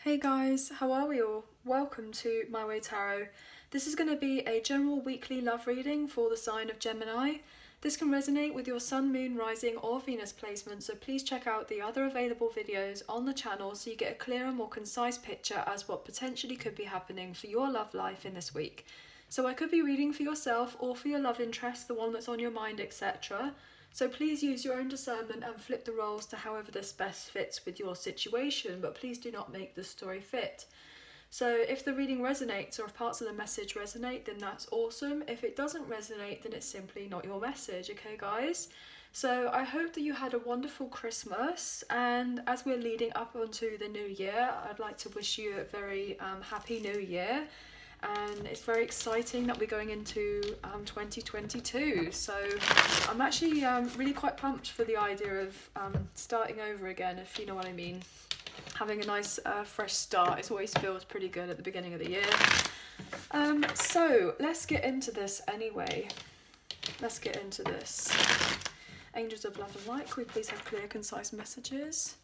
Hey guys, how are we all? Welcome to My Way Tarot. This is going to be a general weekly love reading for the sign of Gemini. This can resonate with your Sun, Moon, Rising or Venus placement, so please check out the other available videos on the channel so you get a clearer, more concise picture as what potentially could be happening for your love life in this week. So I could be reading for yourself or for your love interest, the one that's on your mind, etc. So please use your own discernment and flip the roles to however this best fits with your situation, but please do not make the story fit. So if the reading resonates or if parts of the message resonate, then that's awesome. If it doesn't resonate, then it's simply not your message, okay guys? So I hope that you had a wonderful Christmas, and as we're leading up onto the new year, I'd like to wish you a very happy new year. And it's very exciting that we're going into 2022, so I'm actually really quite pumped for the idea of starting over again, if you know what I mean. Having a nice fresh start, it always feels pretty good at the beginning of the year. So let's get into this anyway. Let's get into this. Angels of love and light, can we please have clear, concise messages?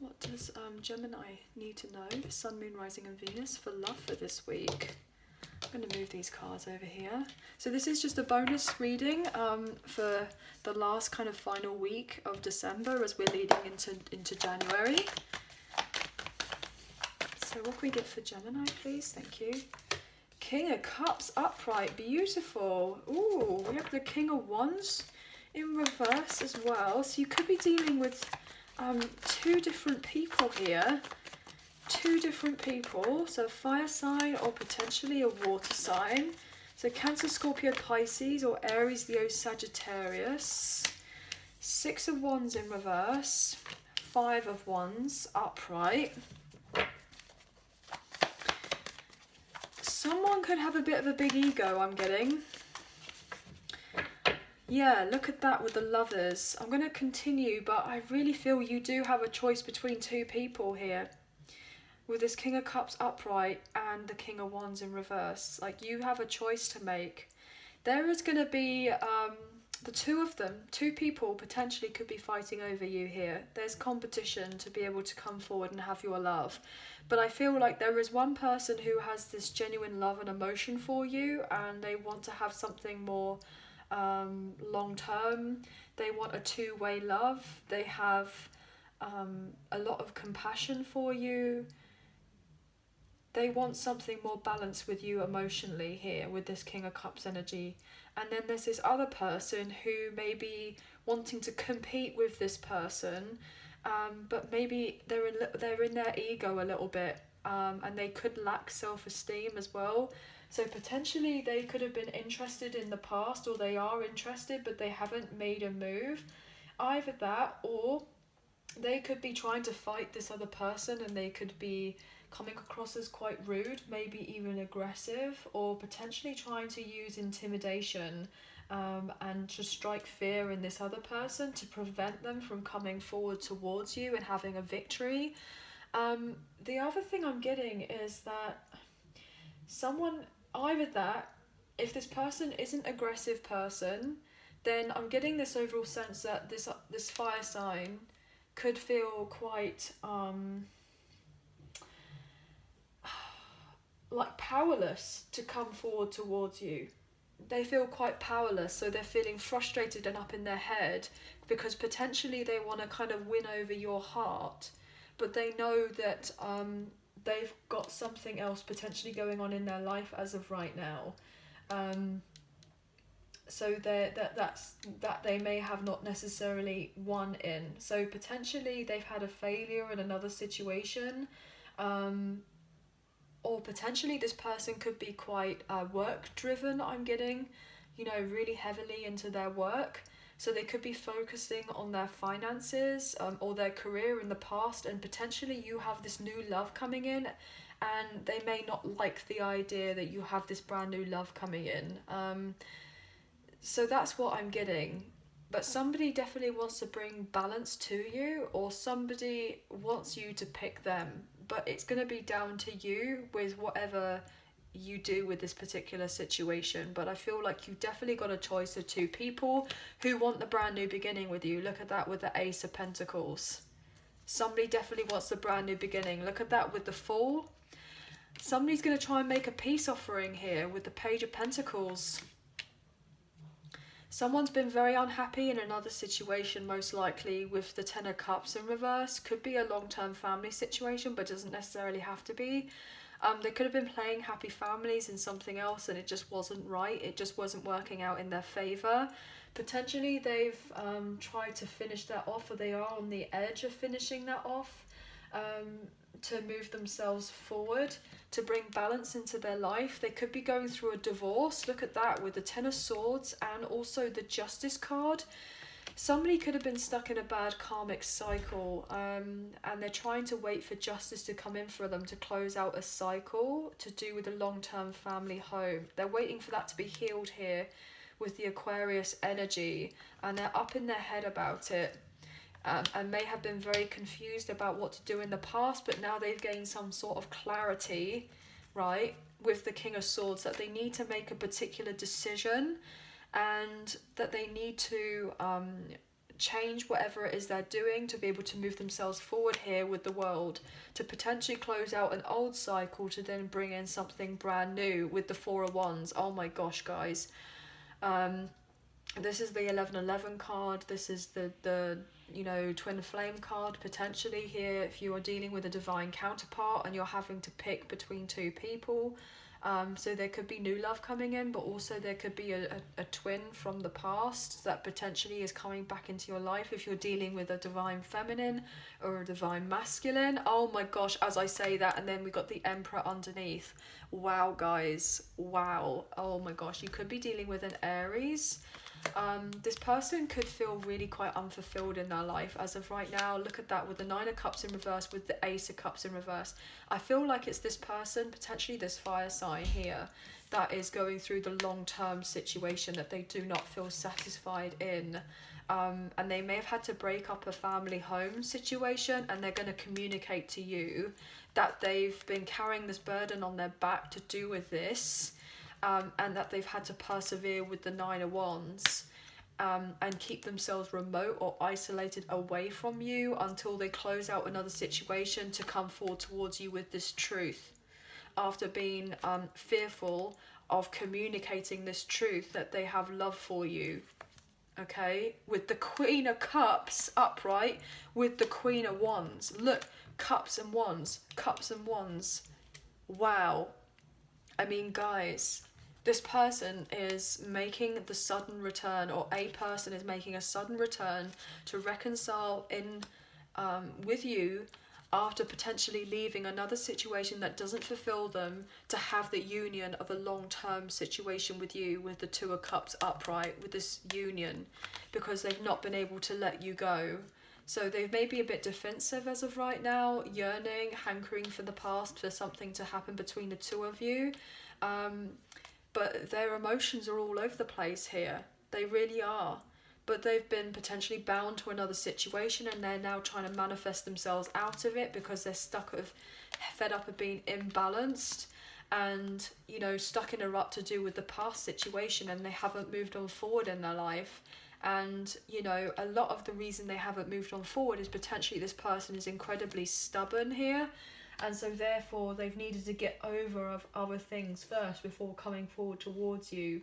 What does Gemini need to know? Sun, Moon, Rising and Venus for love for this week. I'm going to move these cards over here. So this is just a bonus reading for the last kind of final week of December as we're leading into January. So what can we get for Gemini, please? Thank you. King of Cups upright, beautiful. Ooh, we have the King of Wands in reverse as well. So you could be dealing with two different people here. Two different people, so a fire sign or potentially a water sign. So Cancer, Scorpio, Pisces or Aries, Leo, Sagittarius. Six of Wands in reverse. Five of Wands upright. Someone could have a bit of a big ego, I'm getting. Yeah, look at that with the lovers. I'm going to continue, but I really feel you do have a choice between two people here. With this King of Cups upright and the King of Wands in reverse. Like, you have a choice to make. There is going to be the two of them. Two people potentially could be fighting over you here. There's competition to be able to come forward and have your love. But I feel like there is one person who has this genuine love and emotion for you, and they want to have something more long term. They want a two-way love. They have a lot of compassion for you. They want something more balanced with you emotionally here with this King of Cups energy. And then there's this other person who may be wanting to compete with this person, but maybe they're in their ego a little bit, and they could lack self-esteem as well. So potentially they could have been interested in the past, or they are interested but they haven't made a move. Either that, or they could be trying to fight this other person and they could be coming across as quite rude, maybe even aggressive, or potentially trying to use intimidation and to strike fear in this other person to prevent them from coming forward towards you and having a victory. The other thing I'm getting is that someone, either that, if this person is an aggressive person, then I'm getting this overall sense that this fire sign could feel quite like powerless to come forward towards you. They feel quite powerless, so they're feeling frustrated and up in their head because potentially they want to kind of win over your heart, but they know that they've got something else potentially going on in their life as of right now. So that they may have not necessarily won in. So potentially they've had a failure in another situation, or potentially this person could be quite work driven, I'm getting, you know, really heavily into their work. So they could be focusing on their finances or their career in the past, and potentially you have this new love coming in and they may not like the idea that you have this brand new love coming in. So that's what I'm getting. But somebody definitely wants to bring balance to you, or somebody wants you to pick them. But it's going to be down to you with whatever you do with this particular situation. But I feel like you've definitely got a choice of two people who want the brand new beginning with you. Look at that with the Ace of Pentacles. Somebody definitely wants a brand new beginning. Look at that with the Fool. Somebody's going to try and make a peace offering here with the Page of Pentacles. Someone's been very unhappy in another situation, most likely, with the Ten of Cups in reverse. Could be a long-term family situation, but doesn't necessarily have to be. They could have been playing happy families in something else and it just wasn't right. It just wasn't working out in their favour. Potentially they've tried to finish that off, or they are on the edge of finishing that off, to move themselves forward, to bring balance into their life. They could be going through a divorce. Look at that with the Ten of Swords and also the Justice card. Somebody could have been stuck in a bad karmic cycle, and they're trying to wait for justice to come in for them to close out a cycle to do with a long-term family home. They're waiting for that to be healed here with the Aquarius energy, and they're up in their head about it, and may have been very confused about what to do in the past, but now they've gained some sort of clarity, right, with the King of Swords, that they need to make a particular decision, and that they need to change whatever it is they're doing to be able to move themselves forward here with the world, to potentially close out an old cycle to then bring in something brand new with the Four of Wands. Oh my gosh, guys. This is the 1111 card. This is the you know, twin flame card potentially here if you are dealing with a divine counterpart and you're having to pick between two people. So there could be new love coming in, but also there could be a twin from the past that potentially is coming back into your life if you're dealing with a divine feminine or a divine masculine. Oh my gosh, as I say that, and then we got the Emperor underneath. Wow, guys, wow. Oh my gosh, you could be dealing with an Aries. This person could feel really quite unfulfilled in their life as of right now. Look at that with the Nine of Cups in reverse, with the Ace of Cups in reverse. I feel like it's this person, potentially this fire sign here, that is going through the long-term situation that they do not feel satisfied in. And they may have had to break up a family home situation, and they're going to communicate to you that they've been carrying this burden on their back to do with this. And that they've had to persevere with the Nine of Wands, and keep themselves remote or isolated away from you until they close out another situation to come forward towards you with this truth, after being fearful of communicating this truth that they have love for you. Okay, with the Queen of Cups upright, with the Queen of Wands. Look, cups and wands, cups and wands. Wow. I mean, guys, this person is making the sudden return, or a person is making a sudden return to reconcile in with you after potentially leaving another situation that doesn't fulfill them, to have the union of a long-term situation with you with the Two of Cups upright, with this union, because they've not been able to let you go. So they may be a bit defensive as of right now, yearning, hankering for the past, for something to happen between the two of you. But their emotions are all over the place here. They really are. But they've been potentially bound to another situation, and they're now trying to manifest themselves out of it because they're fed up of being imbalanced and, you know, stuck in a rut to do with the past situation, and they haven't moved on forward in their life. And, you know, a lot of the reason they haven't moved on forward is potentially this person is incredibly stubborn here. And so therefore they've needed to get over of other things first before coming forward towards you.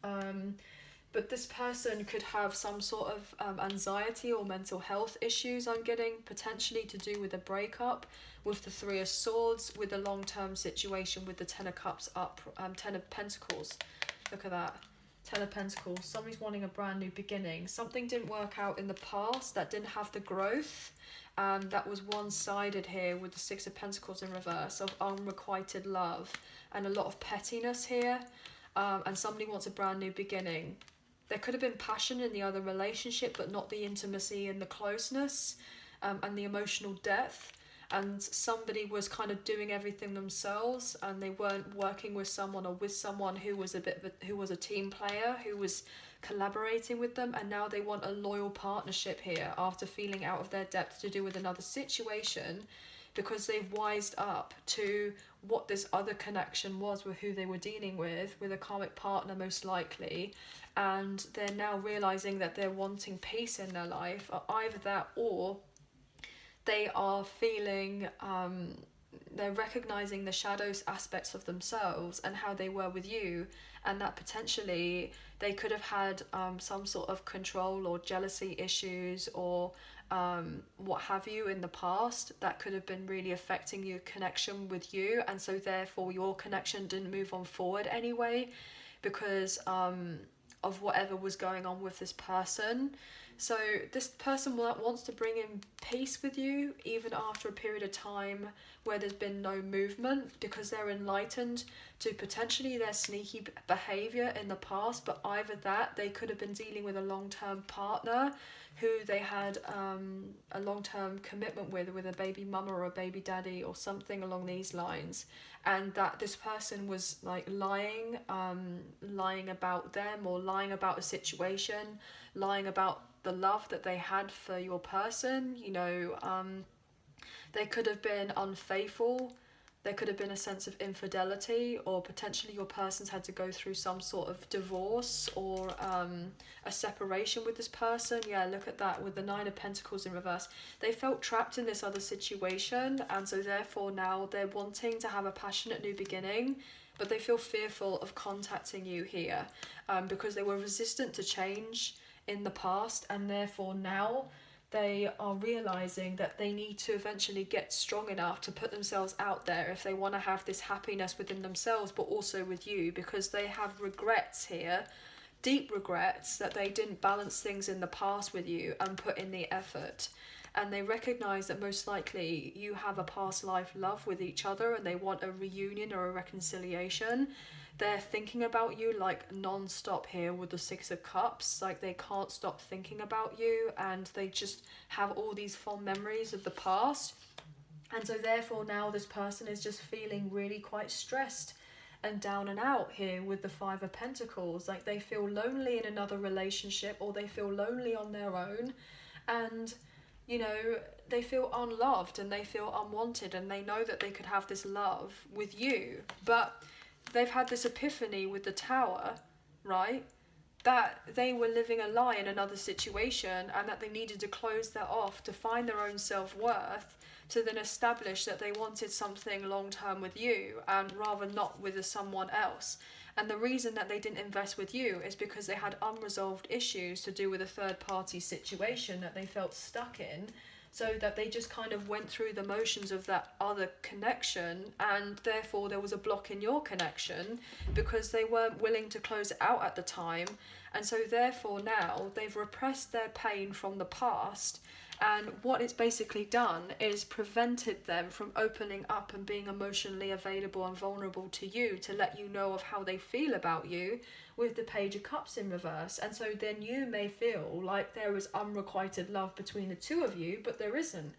But this person could have some sort of anxiety or mental health issues, I'm getting, potentially to do with a breakup, with the Three of Swords, with a long-term situation with the Ten of Cups up, Ten of Pentacles. Look at that. Ten of Pentacles. Somebody's wanting a brand new beginning. Something didn't work out in the past that didn't have the growth. That was one-sided here with the Six of Pentacles in reverse, of unrequited love and a lot of pettiness here. And somebody wants a brand new beginning. There could have been passion in the other relationship, but not the intimacy and the closeness, and the emotional depth. And somebody was kind of doing everything themselves, and they weren't working with someone, or with someone who was who was a team player, who was collaborating with them. And now they want a loyal partnership here after feeling out of their depth to do with another situation, because they've wised up to what this other connection was with who they were dealing with a karmic partner most likely. And they're now realizing that they're wanting peace in their life, or either that, or they are feeling, they're recognizing the shadows aspects of themselves and how they were with you, and that potentially they could have had some sort of control or jealousy issues or what have you in the past that could have been really affecting your connection with you, and so therefore your connection didn't move on forward anyway because of whatever was going on with this person. So this person wants to bring in peace with you even after a period of time where there's been no movement, because they're enlightened to potentially their sneaky behavior in the past, but either that they could have been dealing with a long-term partner who they had a long-term commitment with a baby mama or a baby daddy or something along these lines, and that this person was like lying about them, or lying about a situation, lying about the love that they had for your person. You know, they could have been unfaithful, there could have been a sense of infidelity, or potentially your person's had to go through some sort of divorce or a separation with this person. Yeah, look at that with the Nine of Pentacles in reverse. They felt trapped in this other situation, and so therefore now they're wanting to have a passionate new beginning, but they feel fearful of contacting you here because they were resistant to change in the past, and therefore now they are realizing that they need to eventually get strong enough to put themselves out there if they want to have this happiness within themselves, but also with you, because they have regrets here, deep regrets that they didn't balance things in the past with you and put in the effort. And they recognize that most likely you have a past life love with each other and they want a reunion or a reconciliation. They're thinking about you like non-stop here with the Six of Cups. Like they can't stop thinking about you, and they just have all these fond memories of the past. And so therefore now this person is just feeling really quite stressed and down and out here with the Five of Pentacles. Like they feel lonely in another relationship, or they feel lonely on their own, and you know, they feel unloved and they feel unwanted, and they know that they could have this love with you, but they've had this epiphany with the Tower, right? That they were living a lie in another situation, and that they needed to close that off to find their own self-worth, to then establish that they wanted something long-term with you and rather not with someone else. And the reason that they didn't invest with you is because they had unresolved issues to do with a third-party situation that they felt stuck in, so that they just kind of went through the motions of that other connection, and therefore there was a block in your connection because they weren't willing to close it out at the time. And so therefore now they've repressed their pain from the past, and what it's basically done is prevented them from opening up and being emotionally available and vulnerable to you, to let you know of how they feel about you, with the Page of Cups in reverse. And so then you may feel like there is unrequited love between the two of you, but there isn't.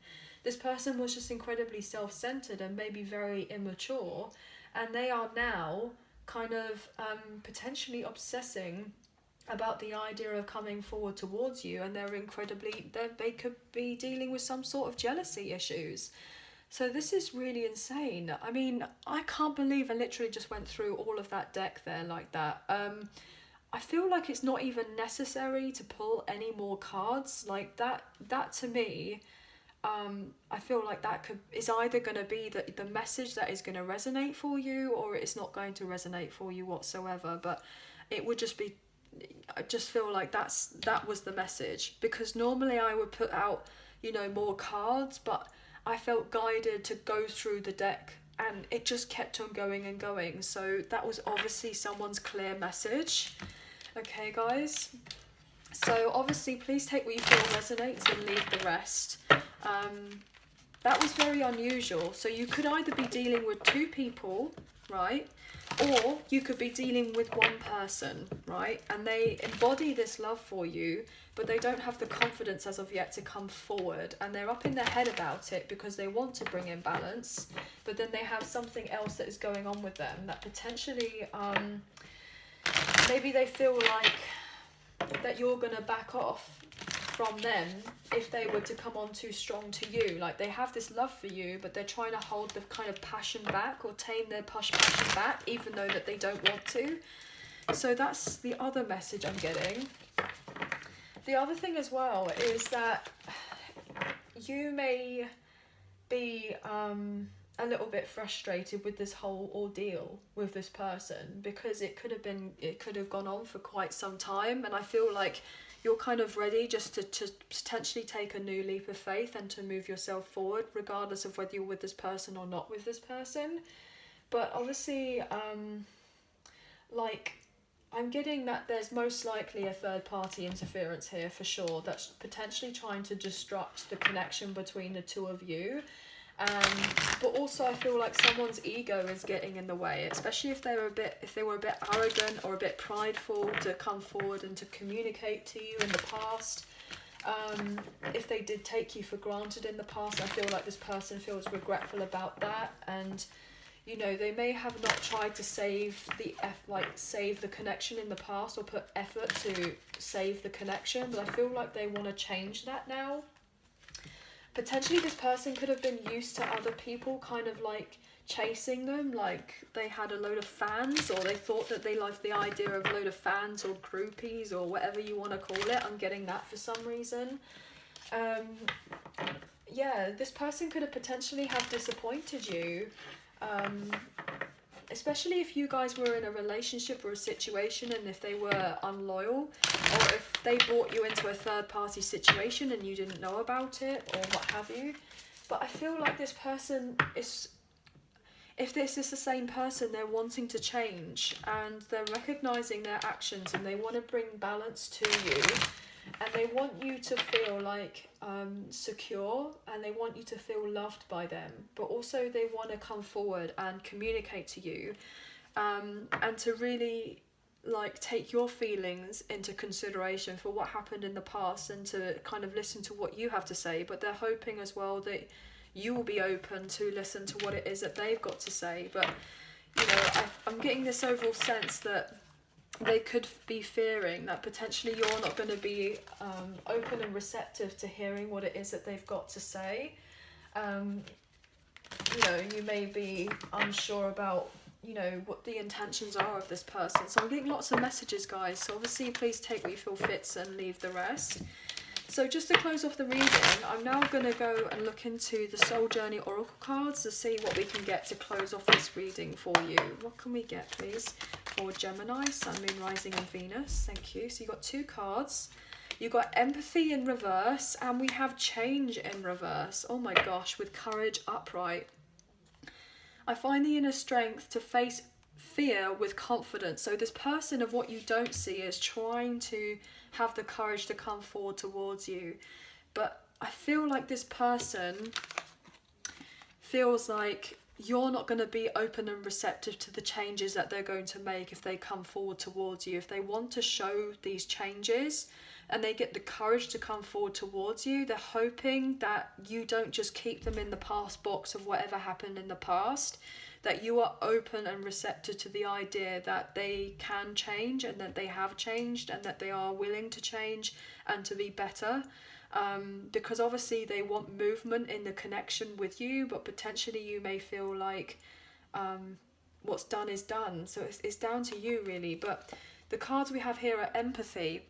This person was just incredibly self-centered and maybe very immature, and they are now kind of potentially obsessing about the idea of coming forward towards you, and they could be dealing with some sort of jealousy issues. So this is really insane. I mean, I can't believe I literally just went through all of that deck there like that. I feel like it's not even necessary to pull any more cards like that. That to me, I feel like that is either going to be the message that is going to resonate for you, or it's not going to resonate for you whatsoever. But it would just be, I just feel like that was the message, because normally I would put out, you know, more cards, but I felt guided to go through the deck, and it just kept on going and going. So that was obviously someone's clear message. Okay, guys. So obviously, please take what you feel resonates and leave the rest. That was very unusual. So you could either be dealing with two people, right? Or you could be dealing with one person, right? And they embody this love for you, but they don't have the confidence as of yet to come forward. And they're up in their head about it because they want to bring in balance, but then they have something else that is going on with them that potentially, maybe they feel like that you're going to back off from them if they were to come on too strong to you. Like they have this love for you, but they're trying to hold the kind of passion back, or tame their passion back, even though that they don't want to. So that's the other message I'm getting. The other thing as well is that you may be a little bit frustrated with this whole ordeal with this person, because it could have gone on for quite some time, and I feel like you're kind of ready just to potentially take a new leap of faith and to move yourself forward, regardless of whether you're with this person or not with this person. But obviously, like, I'm getting that there's most likely a third party interference here for sure, that's potentially trying to disrupt the connection between the two of you. But also I feel like someone's ego is getting in the way, especially if they were a bit arrogant or a bit prideful to come forward and to communicate to you in the past. If they did take you for granted in the past, I feel like this person feels regretful about that, and you know, they may have not tried to save the connection in the past, or put effort to save the connection, but I feel like they want to change that now. Potentially this person could have been used to other people kind of like chasing them, like they had a load of fans, or they thought that they liked the idea of a load of fans or groupies or whatever you want to call it. I'm getting that for some reason. Yeah, this person could have potentially have disappointed you. Especially if you guys were in a relationship or a situation, and if they were unloyal, or if they brought you into a third party situation and you didn't know about it, or what have you. But I feel like this person is, if this is the same person, they're wanting to change, and they're recognizing their actions, and they want to bring balance to you, and they want you to feel like secure, and they want you to feel loved by them, but also they want to come forward and communicate to you, and to really like take your feelings into consideration for what happened in the past, and to kind of listen to what you have to say. But they're hoping as well that you will be open to listen to what it is that they've got to say. But you know, I'm getting this overall sense that they could be fearing that potentially you're not going to be open and receptive to hearing what it is that they've got to say. You know, you may be unsure about, you know, what the intentions are of this person. So I'm getting lots of messages, guys. So obviously please take what you feel fits and leave the rest. So just to close off the reading, I'm now going to go and look into the Soul Journey Oracle cards to see what we can get to close off this reading for you. What can we get, please, for Gemini, Sun, Moon, Rising and Venus? Thank you. So you've got 2 cards. You've got Empathy in reverse, and we have Change in reverse. Oh my gosh, with Courage upright. I find the inner strength to face fear with confidence. So this person of what you don't see is trying to have the courage to come forward towards you. But I feel like this person feels like you're not going to be open and receptive to the changes that they're going to make if they come forward towards you. If they want to show these changes and they get the courage to come forward towards you, they're hoping that you don't just keep them in the past box of whatever happened in the past, that you are open and receptive to the idea that they can change, and that they have changed, and that they are willing to change and to be better. Because obviously they want movement in the connection with you, but potentially you may feel like what's done is done. So it's down to you really. But the cards we have here are Empathy.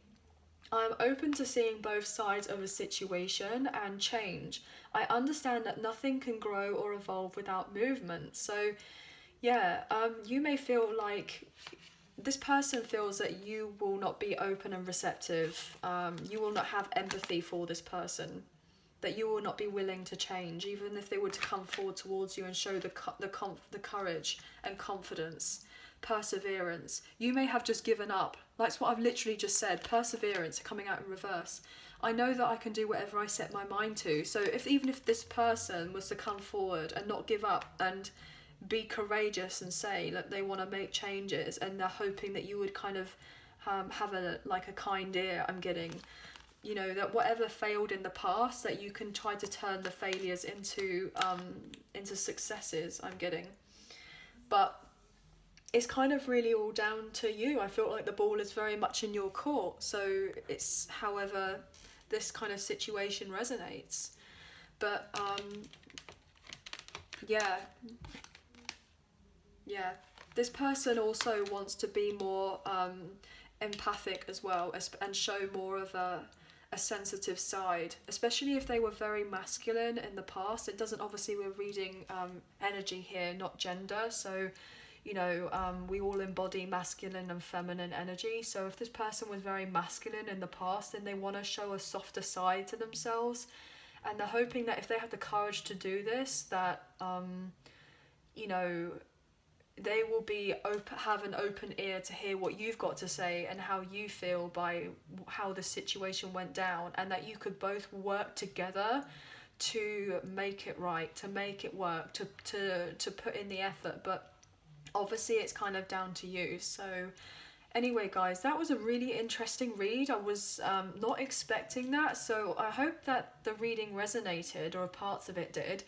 I'm open to seeing both sides of a situation and change. I understand that nothing can grow or evolve without movement. So yeah, you may feel like this person feels that you will not be open and receptive. You will not have empathy for this person, that you will not be willing to change, even if they were to come forward towards you and show the courage and confidence, perseverance. You may have just given up. That's what I've literally just said. Perseverance coming out in reverse. I know that I can do whatever I set my mind to. So even if this person was to come forward and not give up and be courageous and say that they want to make changes, and they're hoping that you would kind of have a kind ear, I'm getting, you know, that whatever failed in the past, that you can try to turn the failures into successes, I'm getting. But it's kind of really all down to you. I feel like the ball is very much in your court. So it's however this kind of situation resonates. But yeah, this person also wants to be more empathic as well, and show more of a a sensitive side, especially if they were very masculine in the past. It doesn't, obviously we're reading energy here, not gender, so you know, we all embody masculine and feminine energy. So if this person was very masculine in the past, then they want to show a softer side to themselves, and they're hoping that if they have the courage to do this, that you know, they will be have an open ear to hear what you've got to say and how you feel by how the situation went down, and that you could both work together to make it right, to make it work, to put in the effort. But obviously it's kind of down to you. So anyway guys, that was a really interesting read. I was not expecting that, so I hope that the reading resonated, or parts of it did.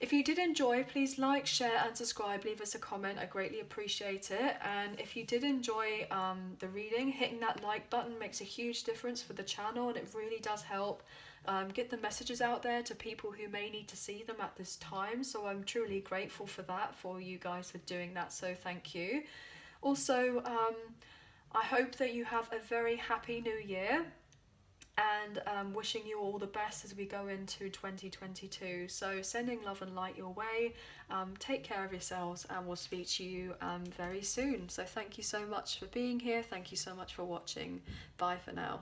If you did enjoy, please like, share and subscribe, leave us a comment, I greatly appreciate it. And if you did enjoy the reading, hitting that like button makes a huge difference for the channel, and it really does help get the messages out there to people who may need to see them at this time. So I'm truly grateful for that, for you guys for doing that, so thank you. Also, I hope that you have a very happy new year, and wishing you all the best as we go into 2022. So sending love and light your way. Take care of yourselves, and we'll speak to you very soon. So thank you so much for being here. Thank you so much for watching. Bye for now.